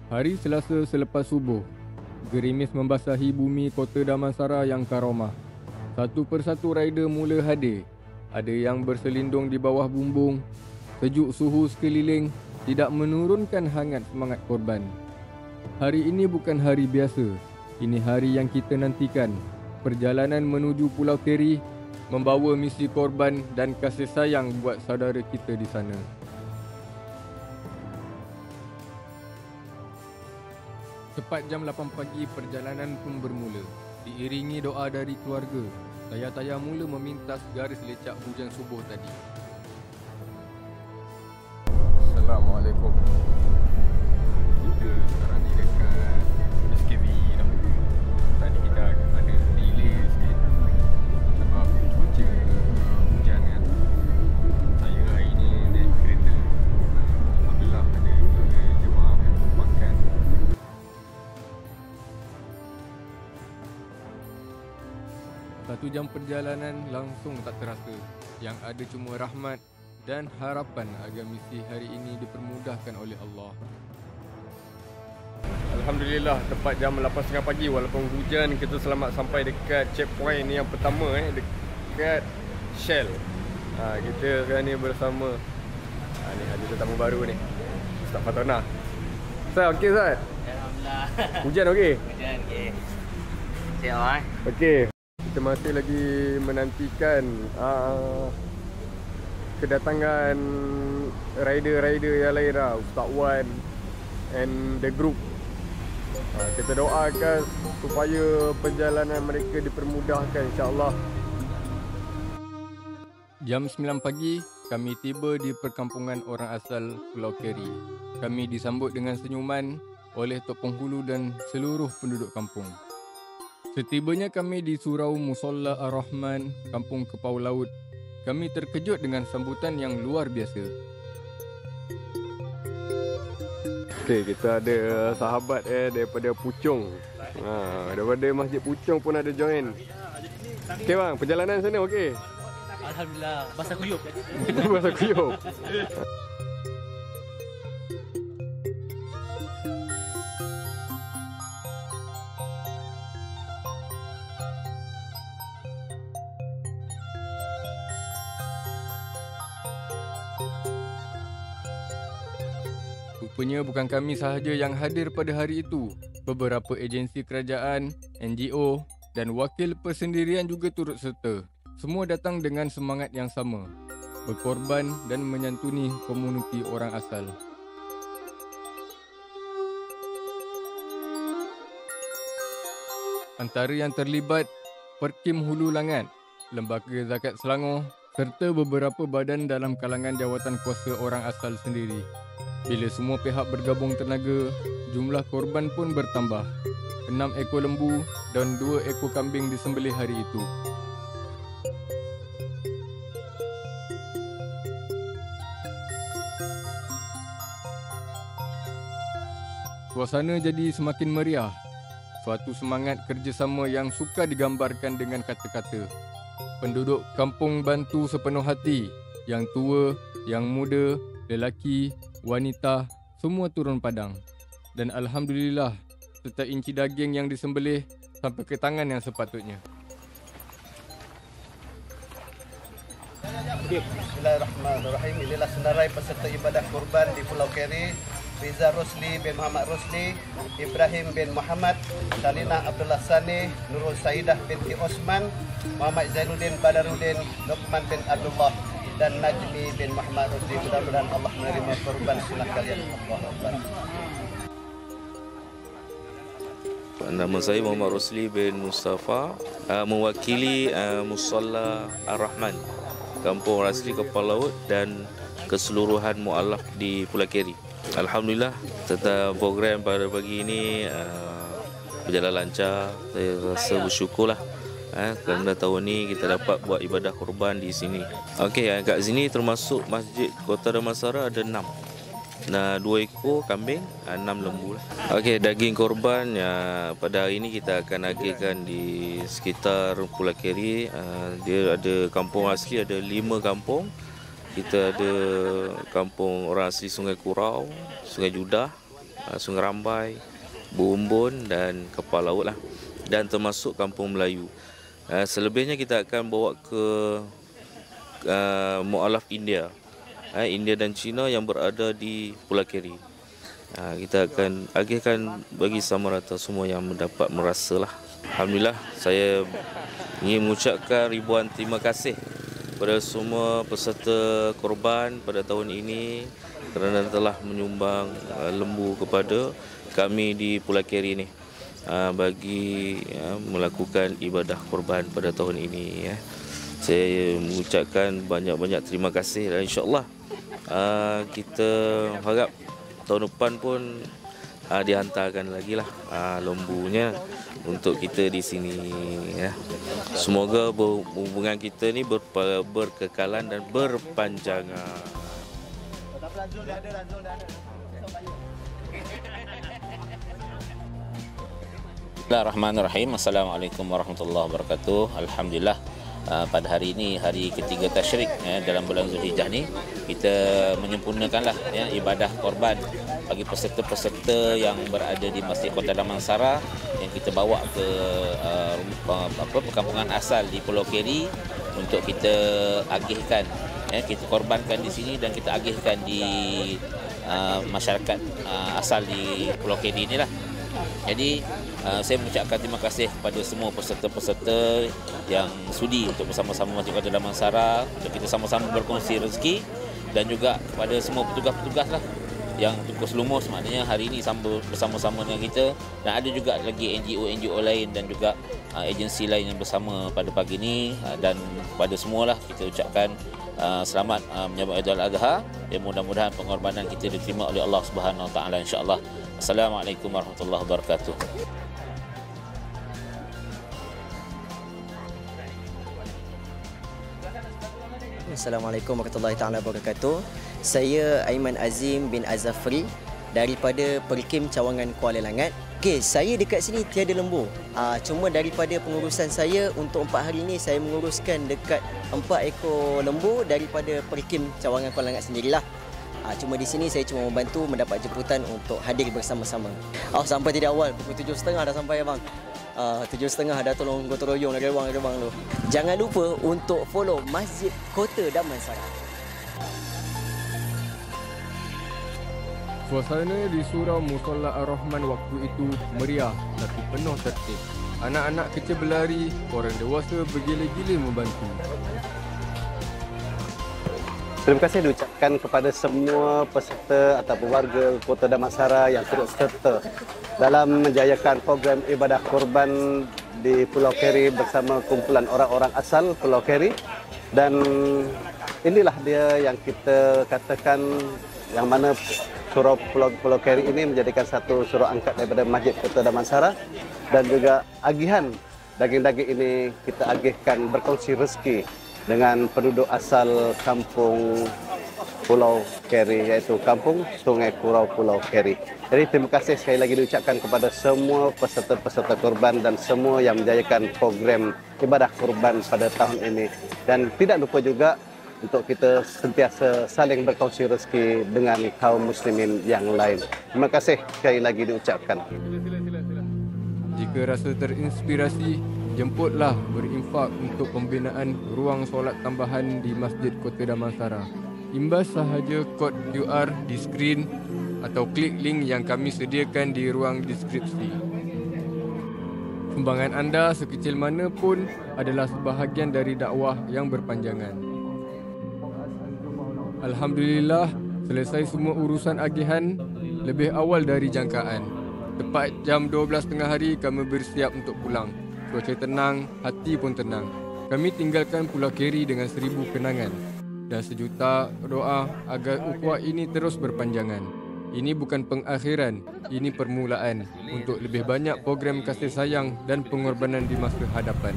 Hari Selasa selepas subuh, gerimis membasahi bumi kota Damansara yang karomah. Satu persatu rider mula hadir. Ada yang berselindung di bawah bumbung. Sejuk suhu sekeliling tidak menurunkan hangat semangat korban. Hari ini bukan hari biasa. Ini hari yang kita nantikan. Perjalanan menuju Pulau Keri membawa misi korban dan kasih sayang buat saudara kita di sana. Tepat jam 8 pagi perjalanan pun bermula. Diiringi doa dari keluarga, tayar-tayar mula memintas garis lecak hujan subuh tadi. Assalamualaikum. Kita sekarang ni dekat SKV dah. Tadi kita ada delay sikit sebab cuaca hujan kan. Saya hari ni naik kereta. Alhamdulillah ada jemaah makan. Satu jam perjalanan langsung tak terasa. Yang ada cuma rahmat dan harapan agar misi hari ini dipermudahkan oleh Allah. Alhamdulillah, tepat jam 8.30 pagi walaupun hujan, kita selamat sampai dekat checkpoint yang pertama dekat Shell. Kita sekarang ni bersama ni ada tetamu baru ni, Ustaz Fatona. Ustaz, okey Ustaz? Alhamdulillah. Hujan okey? Hujan okey. Siap Okey. Kita masih lagi menantikan kedatangan rider-rider yang lain lah, Ustaz Wan and the group. Kita doakan supaya perjalanan mereka dipermudahkan, insya-Allah. Jam 9 pagi, kami tiba di perkampungan orang asal Pulau Keri. Kami disambut dengan senyuman oleh Tok Penghulu dan seluruh penduduk kampung. Setibanya kami di surau Musalla Ar-Rahman, Kampung Kepau Laut, kami terkejut dengan sambutan yang luar biasa. Okay, kita ada sahabat daripada Puchong. Daripada Masjid Puchong pun ada join. Okay bang, perjalanan sana okey? Alhamdulillah, basah kuyup. Basah kuyup. Rupanya bukan kami sahaja yang hadir pada hari itu. Beberapa agensi kerajaan, NGO dan wakil persendirian juga turut serta. Semua datang dengan semangat yang sama, berkorban dan menyantuni komuniti orang asal. Antara yang terlibat, Perkim Hulu Langat, Lembaga Zakat Selangor serta beberapa badan dalam kalangan jawatan kuasa orang asal sendiri. Bila semua pihak bergabung tenaga, jumlah korban pun bertambah. 6 ekor lembu dan 2 ekor kambing disembelih hari itu. Suasana jadi semakin meriah. Suatu semangat kerjasama yang sukar digambarkan dengan kata-kata. Penduduk kampung bantu sepenuh hati. Yang tua, yang muda, lelaki, wanita, semua turun padang. Dan Alhamdulillah, setiap inci daging yang disembelih sampai ke tangan yang sepatutnya. Bismillahirrahmanirrahim. Inilah senarai peserta ibadah kurban di Pulau Keri. Riza Rosli bin Muhammad Rosli, Ibrahim bin Muhammad, Salina Abdullah Sani, Nurul Saidah binti Osman, Muhammad Zainuddin Badaruddin, Luqman bin Abdullah dan Najmi bin Muhammad Rosli. Mudah-mudahan Allah menerima kurban sunnah kalian. Allahu Akbar. Nama saya Muhammad Rosli bin Mustafa, mewakili Musalla Ar-Rahman, Kampung Rasli Kepau Laut dan keseluruhan mu'alaf di Pulau Keri. Alhamdulillah, tentang program pada pagi ini berjalan lancar. Saya rasa bersyukurlah kerana tahun ni kita dapat buat ibadah korban di sini. Okey, kat sini termasuk Masjid Kota Damansara ada 6. Nah, 2 ekor kambing, 6 lembu lah. Okey, daging korban pada hari ini kita akan agihkan di sekitar Pulau Keri. Dia ada kampung asli, ada 5 kampung. Kita ada kampung orang asli Sungai Kurau, Sungai Judah, Sungai Rambai, Bumbun dan Kapal Laut lah, dan termasuk Kampung Melayu. Selebihnya kita akan bawa ke mualaf India, India dan China yang berada di Pulau Keri. Kita akan agihkan bagi sama rata semua yang mendapat merasalah. Alhamdulillah, saya ingin mengucapkan ribuan terima kasih kepada semua peserta korban pada tahun ini kerana telah menyumbang lembu kepada kami di Pulau Keri ini bagi melakukan ibadah korban pada tahun ini. Saya mengucapkan banyak-banyak terima kasih dan insya-Allah kita harap tahun depan pun dihantarkan lagi lah lembunya untuk kita di sini. Semoga hubungan kita ni berkekalan dan berpanjangan. Bismillahirrahmanirrahim. Assalamualaikum warahmatullahi wabarakatuh. Alhamdulillah, pada hari ini, hari ketiga Tasyrik dalam bulan Zulhijjah ni, kita menyempurnakanlah ibadah korban bagi peserta-peserta yang berada di Masjid Kota Damansara yang kita bawa ke perkampungan asal di Pulau Keri untuk kita agihkan, kita korbankan di sini dan kita agihkan di masyarakat asal di Pulau Keri inilah. Jadi saya mengucapkan terima kasih kepada semua peserta-peserta yang sudi untuk bersama-sama Masjid Kota Damansara untuk kita sama-sama berkongsi rezeki, dan juga kepada semua petugas-petugas lah yang tukus lumus, maknanya hari ini bersama-sama dengan kita, dan ada juga lagi NGO lain dan juga agensi lain yang bersama pada pagi ini, dan kepada semualah kita ucapkan selamat menyambut Aidil Adha, dan mudah-mudahan pengorbanan kita diterima oleh Allah Subhanahu Wa Taala insya-Allah. Assalamualaikum warahmatullahi wabarakatuh. Assalamualaikum warahmatullahi taala wabarakatuh. Saya Aiman Azim bin Azafri daripada Perkim Cawangan Kuala Langat. Okey, saya dekat sini tiada lembu. Cuma daripada pengurusan saya untuk 4 hari ini saya menguruskan dekat 4 ekor lembu daripada Perkim Cawangan Kuala Langat sendirilah. Cuma di sini saya cuma membantu mendapat jemputan untuk hadir bersama-sama. Sampai tidak awal pukul 7.30 dah sampai abang. 7.30 dah tolong gotong royong dari bang tu. Jangan lupa untuk follow Masjid Kota Damansara. Suasana di surau Musalla Ar-Rahman waktu itu meriah tapi penuh tertib. Anak-anak kecil berlari, orang dewasa bergila-gila membantu. Terima kasih diucapkan kepada semua peserta atau warga Kota Damansara yang turut serta dalam menjayakan program ibadah korban di Pulau Keri bersama kumpulan orang-orang asal Pulau Keri. Dan inilah dia yang kita katakan yang mana surau Pulau Keri ini menjadikan satu surau angkat daripada Masjid Kota Damansara, dan juga agihan daging-daging ini kita agihkan berkongsi rezeki dengan penduduk asal kampung Pulau Keri, iaitu kampung Sungai Kurau Pulau Keri. Jadi terima kasih sekali lagi diucapkan kepada semua peserta-peserta korban dan semua yang menjayakan program ibadah korban pada tahun ini. Dan tidak lupa juga untuk kita sentiasa saling berkongsi rezeki dengan kaum muslimin yang lain. Terima kasih sekali lagi diucapkan. Jika rasa terinspirasi, jemputlah berinfak untuk pembinaan ruang solat tambahan di Masjid Kota Damansara. Imbas sahaja kod QR di skrin atau klik link yang kami sediakan di ruang deskripsi. Sumbangan anda sekecil mana pun adalah sebahagian dari dakwah yang berpanjangan. Alhamdulillah, selesai semua urusan agihan lebih awal dari jangkaan. Tepat jam 12.30 hari kami bersiap untuk pulang. Cuaca tenang, hati pun tenang. Kami tinggalkan Pulau Keri dengan 1000 kenangan dan sejuta doa agar ukhuwah ini terus berpanjangan. Ini bukan pengakhiran, ini permulaan untuk lebih banyak program kasih sayang dan pengorbanan di masa hadapan.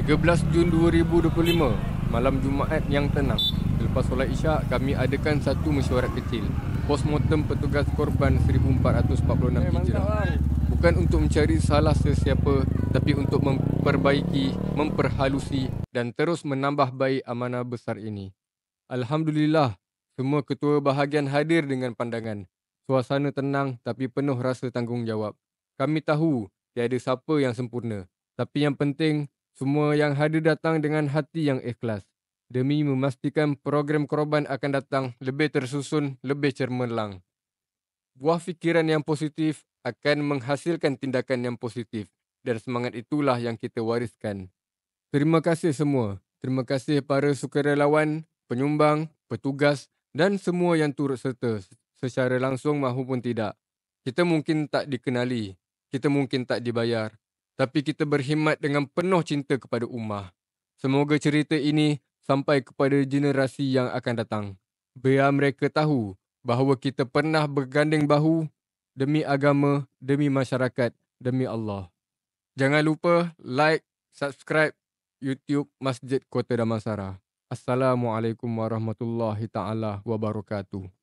13 Jun 2025, malam Jumaat yang tenang. Selepas solat Isyak, kami adakan satu mesyuarat kecil. Postmortem petugas korban 1446 Hijrah. Bukan untuk mencari salah sesiapa, tapi untuk memperbaiki, memperhalusi dan terus menambah baik amanah besar ini. Alhamdulillah, Semua ketua bahagian hadir dengan pandangan. Suasana tenang tapi penuh rasa tanggungjawab. Kami tahu tiada siapa yang sempurna. Tapi yang penting, semua yang hadir datang dengan hati yang ikhlas. Demi memastikan program korban akan datang lebih tersusun, lebih cemerlang. Buah fikiran yang positif akan menghasilkan tindakan yang positif. Dan semangat itulah yang kita wariskan. Terima kasih semua. Terima kasih para sukarelawan, penyumbang, petugas dan semua yang turut serta secara langsung maupun tidak. Kita mungkin tak dikenali, kita mungkin tak dibayar, tapi kita berkhidmat dengan penuh cinta kepada ummah. Semoga cerita ini sampai kepada generasi yang akan datang. Biar mereka tahu bahawa kita pernah berganding bahu demi agama, demi masyarakat, demi Allah. Jangan lupa like, subscribe YouTube Masjid Kota Damansara. Assalamualaikum warahmatullahi taala wabarakatuh.